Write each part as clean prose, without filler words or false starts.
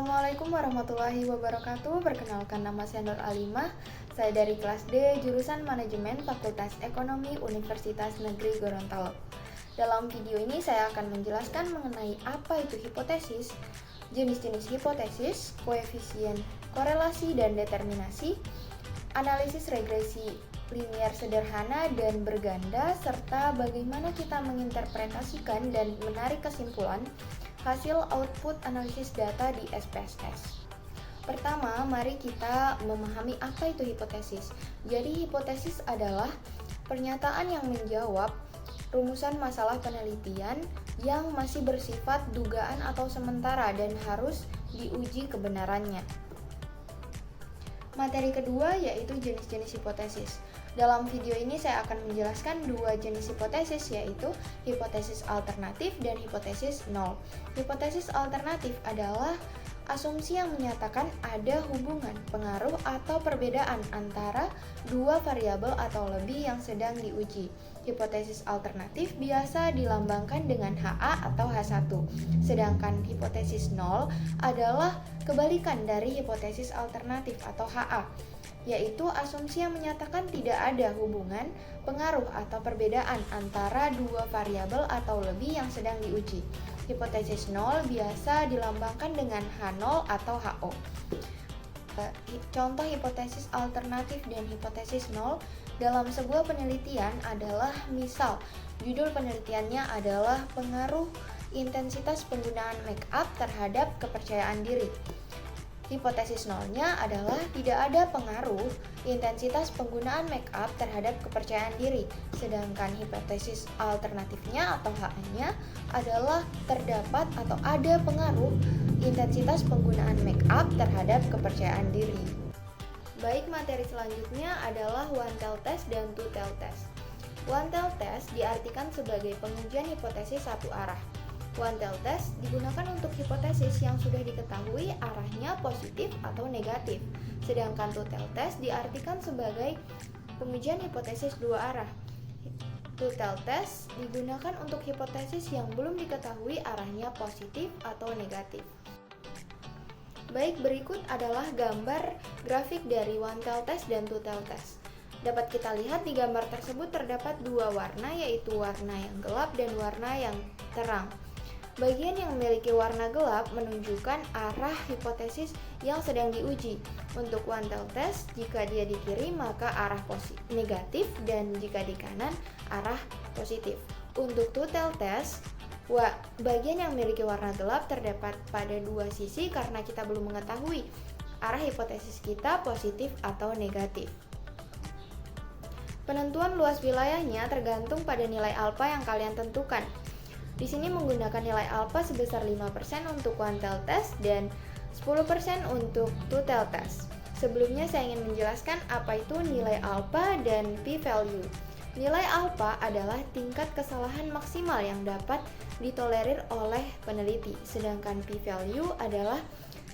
Assalamualaikum warahmatullahi wabarakatuh. Perkenalkan, nama saya Nur Alimah. Saya dari kelas D, jurusan Manajemen Fakultas Ekonomi Universitas Negeri Gorontalo. Dalam video ini saya akan menjelaskan mengenai apa itu hipotesis, jenis-jenis hipotesis, koefisien korelasi dan determinasi, analisis regresi linier sederhana dan berganda, serta bagaimana kita menginterpretasikan dan menarik kesimpulan hasil output analisis data di SPSS. Pertama, mari kita memahami apa itu hipotesis. Jadi, hipotesis adalah pernyataan yang menjawab rumusan masalah penelitian yang masih bersifat dugaan atau sementara dan harus diuji kebenarannya. Materi kedua yaitu jenis-jenis hipotesis. Dalam video ini saya akan menjelaskan dua jenis hipotesis, yaitu hipotesis alternatif dan hipotesis nol. Hipotesis alternatif adalah asumsi yang menyatakan ada hubungan, pengaruh, atau perbedaan antara dua variabel atau lebih yang sedang diuji. Hipotesis alternatif biasa dilambangkan dengan HA atau H1, sedangkan hipotesis nol adalah kebalikan dari hipotesis alternatif atau HA, yaitu asumsi yang menyatakan tidak ada hubungan, pengaruh, atau perbedaan antara dua variabel atau lebih yang sedang diuji. Hipotesis nol biasa dilambangkan dengan H0 atau HO. Contoh hipotesis alternatif dan hipotesis nol dalam sebuah penelitian adalah, misal, judul penelitiannya adalah pengaruh intensitas penggunaan make up terhadap kepercayaan diri. Hipotesis nolnya adalah tidak ada pengaruh intensitas penggunaan make up terhadap kepercayaan diri, sedangkan hipotesis alternatifnya atau HA-nya adalah terdapat atau ada pengaruh intensitas penggunaan make up terhadap kepercayaan diri. Baik, materi selanjutnya adalah one-tailed test dan two-tailed test. One-tailed test diartikan sebagai pengujian hipotesis satu arah. One-tailed test digunakan untuk hipotesis yang sudah diketahui arahnya positif atau negatif, sedangkan two-tailed test diartikan sebagai pengujian hipotesis dua arah. Two-tailed test digunakan untuk hipotesis yang belum diketahui arahnya positif atau negatif. Baik, berikut adalah gambar grafik dari one-tailed test dan two-tailed test. Dapat kita lihat di gambar tersebut terdapat dua warna, yaitu warna yang gelap dan warna yang terang. Bagian yang memiliki warna gelap menunjukkan arah hipotesis yang sedang diuji. Untuk one-tailed test, jika dia di kiri maka arah negatif, dan jika di kanan arah positif. Untuk two-tailed test, bagian yang memiliki warna gelap terdapat pada dua sisi karena kita belum mengetahui arah hipotesis kita positif atau negatif. Penentuan luas wilayahnya tergantung pada nilai alfa yang kalian tentukan. Di sini menggunakan nilai alfa sebesar 5% untuk one-tailed test dan 10% untuk two-tailed test. Sebelumnya saya ingin menjelaskan apa itu nilai alfa dan p-value. Nilai alfa adalah tingkat kesalahan maksimal yang dapat ditolerir oleh peneliti, sedangkan p-value adalah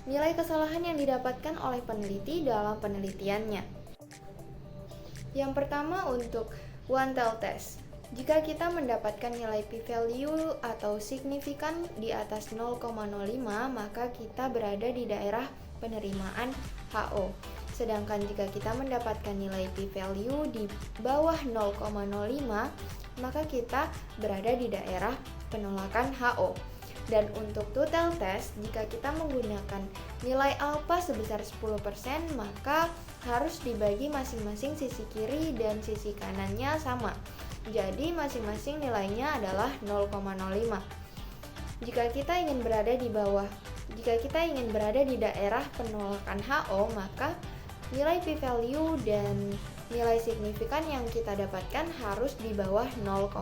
nilai kesalahan yang didapatkan oleh peneliti dalam penelitiannya. Yang pertama, untuk one-tailed test. Jika kita mendapatkan nilai p-value atau signifikan di atas 0,05, maka kita berada di daerah penerimaan HO. Sedangkan jika kita mendapatkan nilai p-value di bawah 0,05, maka kita berada di daerah penolakan HO. Dan untuk two-tailed test, jika kita menggunakan nilai alfa sebesar 10%, maka harus dibagi masing-masing sisi kiri dan sisi kanannya sama. Jadi masing-masing nilainya adalah 0,05. Jika kita ingin berada di daerah penolakan HO, maka nilai p-value dan nilai signifikan yang kita dapatkan harus di bawah 0,05.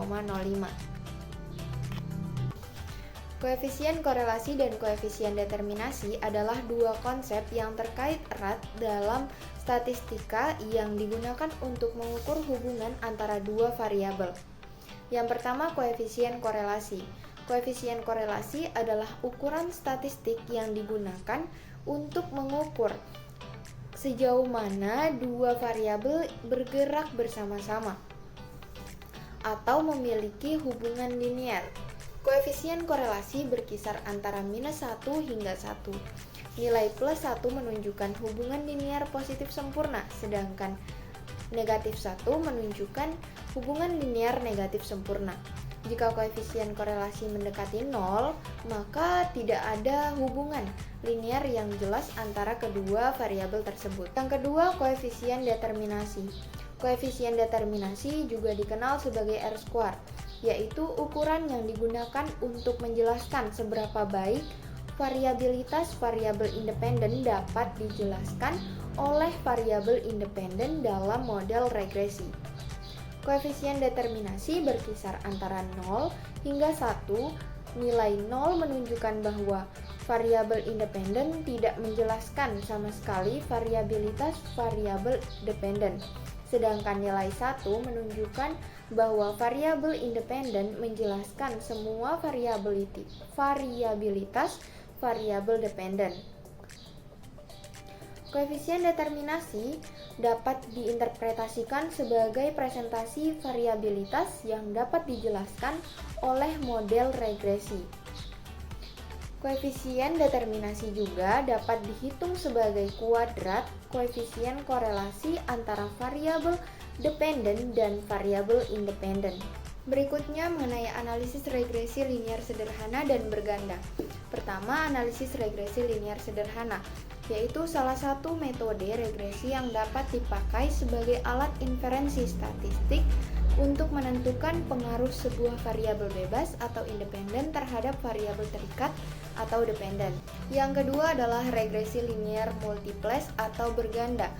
Koefisien korelasi dan koefisien determinasi adalah dua konsep yang terkait erat dalam statistika yang digunakan untuk mengukur hubungan antara dua variabel. Yang pertama, koefisien korelasi. Koefisien korelasi adalah ukuran statistik yang digunakan untuk mengukur sejauh mana dua variabel bergerak bersama-sama atau memiliki hubungan linier. Koefisien korelasi berkisar antara -1 hingga 1. Nilai plus 1 menunjukkan hubungan linier positif sempurna, sedangkan negatif 1 menunjukkan hubungan linier negatif sempurna. Jika koefisien korelasi mendekati 0, maka tidak ada hubungan linier yang jelas antara kedua variabel tersebut. Yang kedua, koefisien determinasi. Koefisien determinasi juga dikenal sebagai R-square, yaitu ukuran yang digunakan untuk menjelaskan seberapa baik variabilitas variabel independen dapat dijelaskan oleh variabel independen dalam model regresi. Koefisien determinasi berkisar antara 0 hingga 1. Nilai 0 menunjukkan bahwa variabel independen tidak menjelaskan sama sekali variabilitas variabel dependen. Sedangkan nilai 1 menunjukkan bahwa variabel independen menjelaskan semua variabilitas variabel dependen. Koefisien determinasi dapat diinterpretasikan sebagai presentasi variabilitas yang dapat dijelaskan oleh model regresi. Koefisien determinasi juga dapat dihitung sebagai kuadrat koefisien korelasi antara variabel dependen dan variabel independen. Berikutnya mengenai analisis regresi linier sederhana dan berganda. Pertama, analisis regresi linier sederhana, yaitu salah satu metode regresi yang dapat dipakai sebagai alat inferensi statistik untuk menentukan pengaruh sebuah variabel bebas atau independen terhadap variabel terikat atau dependen. Yang kedua adalah regresi linier multiples atau berganda,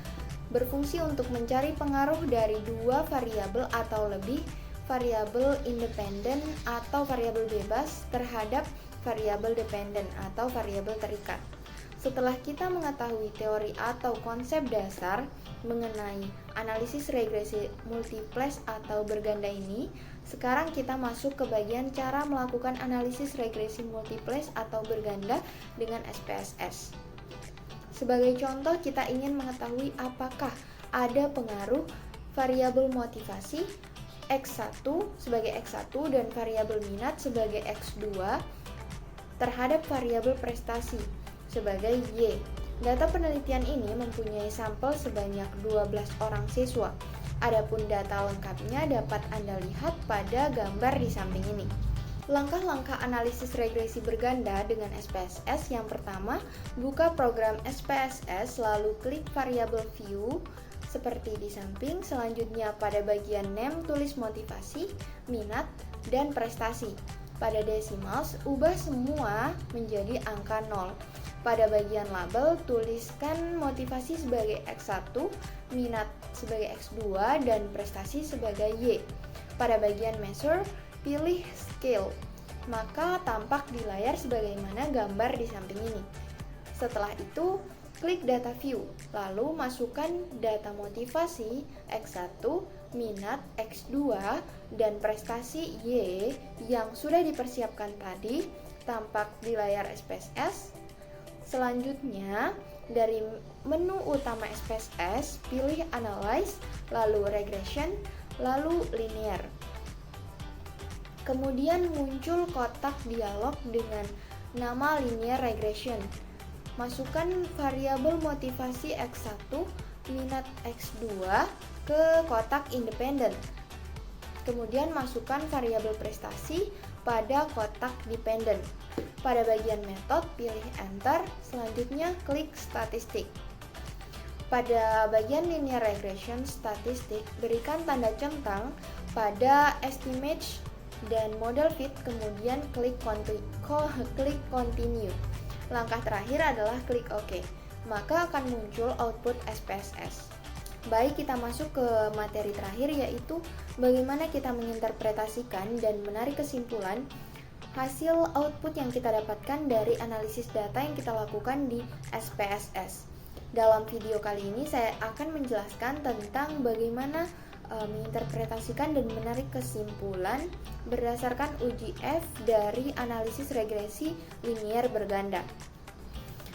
berfungsi untuk mencari pengaruh dari dua variabel atau lebih variabel independen atau variabel bebas terhadap variabel dependen atau variabel terikat. Setelah kita mengetahui teori atau konsep dasar mengenai analisis regresi multiples atau berganda ini, sekarang kita masuk ke bagian cara melakukan analisis regresi multiples atau berganda dengan SPSS. Sebagai contoh, kita ingin mengetahui apakah ada pengaruh variabel motivasi X1 sebagai X1 dan variabel minat sebagai X2 terhadap variabel prestasi sebagai Y. Data penelitian ini mempunyai sampel sebanyak 12 orang siswa. Adapun data lengkapnya dapat Anda lihat pada gambar di samping ini. Langkah-langkah analisis regresi berganda dengan SPSS. Yang pertama, buka program SPSS lalu klik variabel view seperti di samping. Selanjutnya pada bagian name tulis motivasi, minat, dan prestasi. Pada decimals, ubah semua menjadi angka 0. Pada bagian label, tuliskan motivasi sebagai X1, minat sebagai X2, dan prestasi sebagai Y. Pada bagian measure, pilih scale, maka tampak di layar sebagaimana gambar di samping ini. Setelah itu, klik data view, lalu masukkan data motivasi X1, minat X2, dan prestasi Y yang sudah dipersiapkan tadi tampak di layar SPSS. Selanjutnya, dari menu utama SPSS, pilih Analyze, lalu Regression, lalu Linear. Kemudian muncul kotak dialog dengan nama Linear Regression. Masukkan variabel motivasi X1, minat X2 ke kotak independen. Kemudian masukkan variabel prestasi pada kotak dependen. Pada bagian method, pilih Enter, selanjutnya klik statistik. Pada bagian linear regression statistik, berikan tanda centang pada estimate dan model fit, kemudian klik continue. Langkah terakhir adalah klik OK, maka akan muncul output SPSS. Baik, kita masuk ke materi terakhir, yaitu bagaimana kita menginterpretasikan dan menarik kesimpulan hasil output yang kita dapatkan dari analisis data yang kita lakukan di SPSS. Dalam video kali ini saya akan menjelaskan tentang bagaimana menginterpretasikan dan menarik kesimpulan berdasarkan uji F dari analisis regresi linier berganda.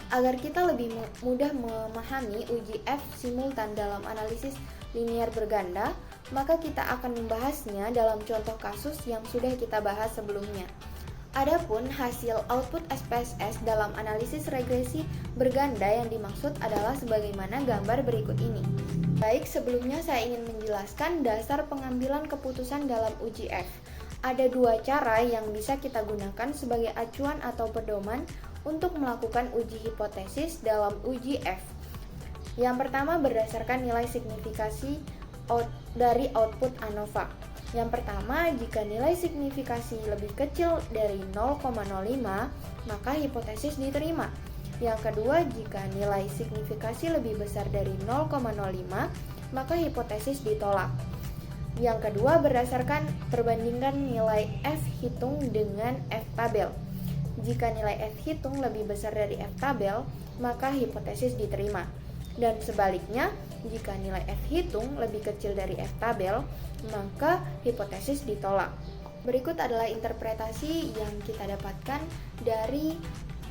Agar kita lebih mudah memahami uji F simultan dalam analisis linier berganda, maka kita akan membahasnya dalam contoh kasus yang sudah kita bahas sebelumnya. Adapun hasil output SPSS dalam analisis regresi berganda yang dimaksud adalah sebagaimana gambar berikut ini. Baik, sebelumnya saya ingin menjelaskan dasar pengambilan keputusan dalam uji F. Ada dua cara yang bisa kita gunakan sebagai acuan atau pedoman untuk melakukan uji hipotesis dalam uji F. Yang pertama berdasarkan nilai signifikasi dari output ANOVA. Yang pertama, jika nilai signifikasi lebih kecil dari 0,05, maka hipotesis diterima. Yang kedua, jika nilai signifikasi lebih besar dari 0,05, maka hipotesis ditolak. Yang kedua, berdasarkan perbandingan nilai F hitung dengan F tabel. Jika nilai F hitung lebih besar dari F tabel, maka hipotesis diterima. Dan sebaliknya, jika nilai F hitung lebih kecil dari F tabel, maka hipotesis ditolak. Berikut adalah interpretasi yang kita dapatkan dari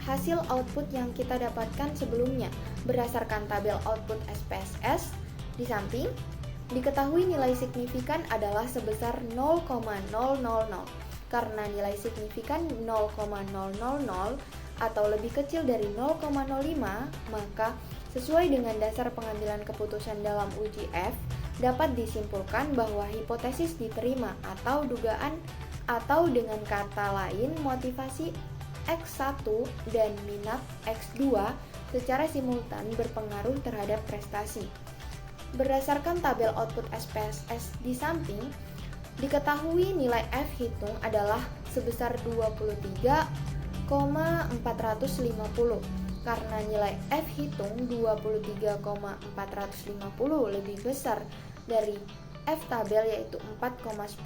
hasil output yang kita dapatkan sebelumnya. Berdasarkan tabel output SPSS di samping, diketahui nilai signifikan adalah sebesar 0,000. Karena nilai signifikan 0,000 atau lebih kecil dari 0,05, maka sesuai dengan dasar pengambilan keputusan dalam uji F, dapat disimpulkan bahwa hipotesis diterima atau dugaan, atau dengan kata lain motivasi X1 dan minat X2 secara simultan berpengaruh terhadap prestasi. Berdasarkan tabel output SPSS di samping, diketahui nilai F hitung adalah sebesar 23,450. Karena nilai F hitung 23,450 lebih besar dari F tabel yaitu 4,10,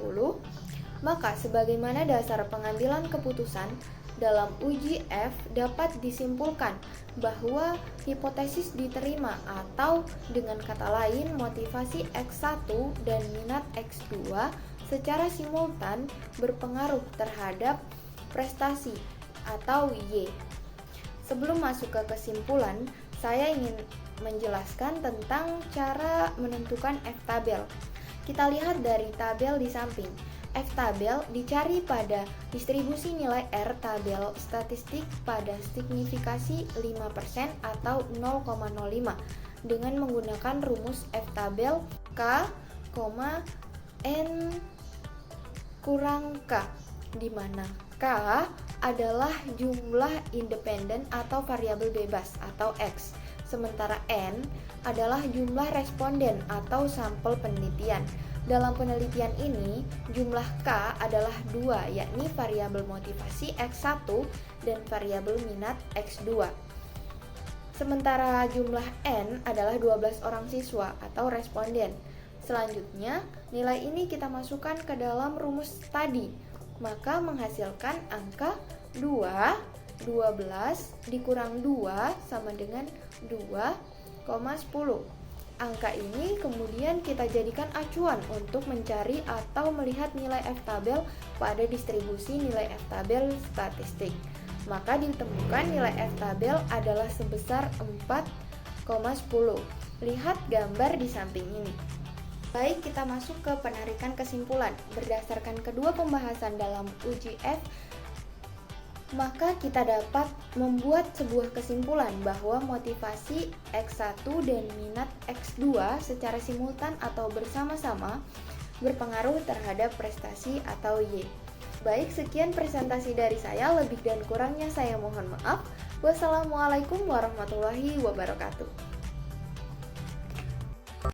maka sebagaimana dasar pengambilan keputusan dalam uji F dapat disimpulkan bahwa hipotesis diterima, atau dengan kata lain motivasi X1 dan minat X2 secara simultan berpengaruh terhadap prestasi atau Y. Sebelum masuk ke kesimpulan, saya ingin menjelaskan tentang cara menentukan F-tabel. Kita lihat dari tabel di samping. F-tabel dicari pada distribusi nilai R tabel statistik pada signifikasi 5% atau 0,05 dengan menggunakan rumus F-tabel K, N kurang K, di mana K adalah jumlah independen atau variabel bebas atau X, sementara N adalah jumlah responden atau sampel penelitian. Dalam penelitian ini, jumlah K adalah 2, yakni variabel motivasi X1 dan variabel minat X2. Sementara jumlah N adalah 12 orang siswa atau responden. Selanjutnya, nilai ini kita masukkan ke dalam rumus tadi, maka menghasilkan angka 2, 12 dikurang 2 sama dengan 2,10. Angka ini kemudian kita jadikan acuan untuk mencari atau melihat nilai F-tabel pada distribusi nilai F-tabel statistik. Maka ditemukan nilai F-tabel adalah sebesar 4,10. Lihat gambar di samping ini. Baik, kita masuk ke penarikan kesimpulan. Berdasarkan kedua pembahasan dalam uji F, maka kita dapat membuat sebuah kesimpulan bahwa motivasi X1 dan minat X2 secara simultan atau bersama-sama berpengaruh terhadap prestasi atau Y. Baik, sekian presentasi dari saya. Lebih dan kurangnya saya mohon maaf. Wassalamualaikum warahmatullahi wabarakatuh.